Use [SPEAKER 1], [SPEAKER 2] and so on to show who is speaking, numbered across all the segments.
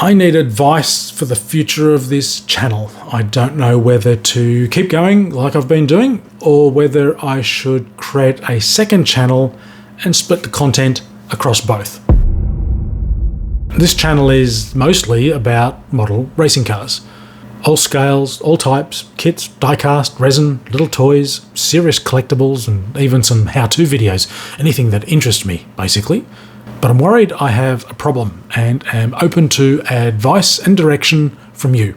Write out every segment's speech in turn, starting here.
[SPEAKER 1] I need advice for the future of this channel. I don't know whether to keep going like I've been doing or whether I should create a second channel and split the content across both. This channel is mostly about model racing cars. All scales, all types, kits, diecast, resin, little toys, serious collectables, and even some how-to videos. Anything that interests me, basically. But I'm worried I have a problem and am open to advice and direction from you.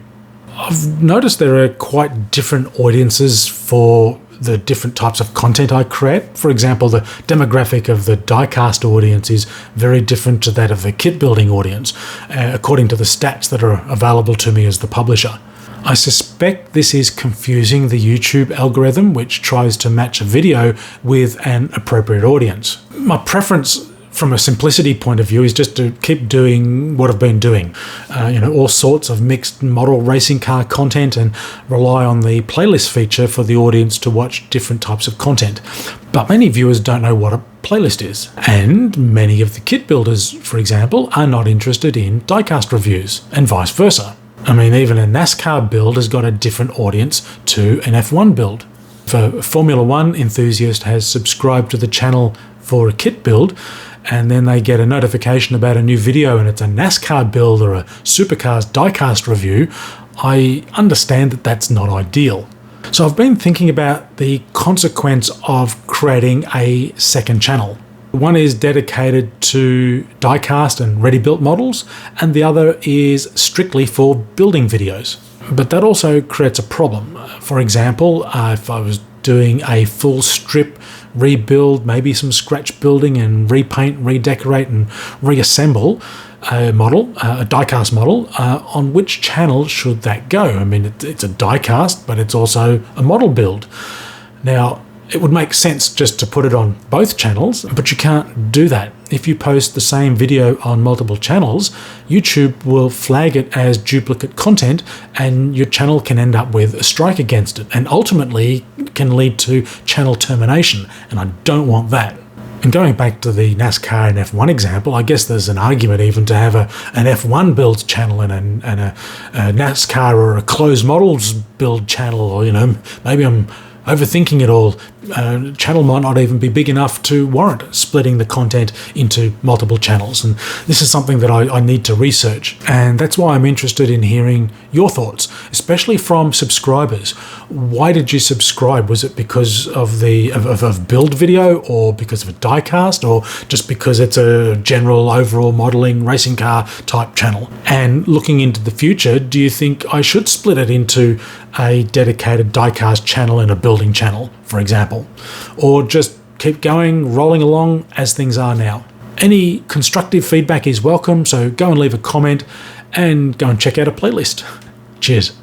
[SPEAKER 1] I've noticed there are quite different audiences for the different types of content I create. For example, the demographic of the diecast audience is very different to that of the kit building audience, according to the stats that are available to me as the publisher. I suspect this is confusing the YouTube algorithm, which tries to match a video with an appropriate audience. My preference from a simplicity point of view is just to keep doing what I've been doing. All sorts of mixed model racing car content and rely on the playlist feature for the audience to watch different types of content. But many viewers don't know what a playlist is. And many of the kit builders, for example, are not interested in diecast reviews and vice versa. I mean, even a NASCAR build has got a different audience to an F1 build. If a Formula One enthusiast has subscribed to the channel for a kit build, and then they get a notification about a new video and it's a NASCAR build or a supercars diecast review, I understand that that's not ideal. So I've been thinking about the consequence of creating a second channel. One is dedicated to diecast and ready-built models, and the other is strictly for building videos. But that also creates a problem. For example, if I was doing a full strip rebuild, maybe some scratch building and repaint, redecorate and reassemble a model, a diecast model, on which channel should that go? I mean, it's a diecast, but it's also a model build. Now, it would make sense just to put it on both channels, but you can't do that. If you post the same video on multiple channels, YouTube will flag it as duplicate content and your channel can end up with a strike against it and ultimately can lead to channel termination, and I don't want that. And going back to the NASCAR and F1 example, I guess there's an argument even to have an F1 builds channel and a NASCAR or a closed models build channel, or maybe I'm overthinking it all. Channel might not even be big enough to warrant splitting the content into multiple channels, and this is something that I need to research, and that's why I'm interested in hearing your thoughts, especially from subscribers. Why did you subscribe? Was it because of the build video, or because of a diecast, or just because it's a general overall modeling racing car type channel? And looking into the future, do you think I should split it into a dedicated diecast channel and a building channel, for example, or just keep going, rolling along as things are now? Any constructive feedback is welcome, so go and leave a comment and go and check out a playlist. Cheers.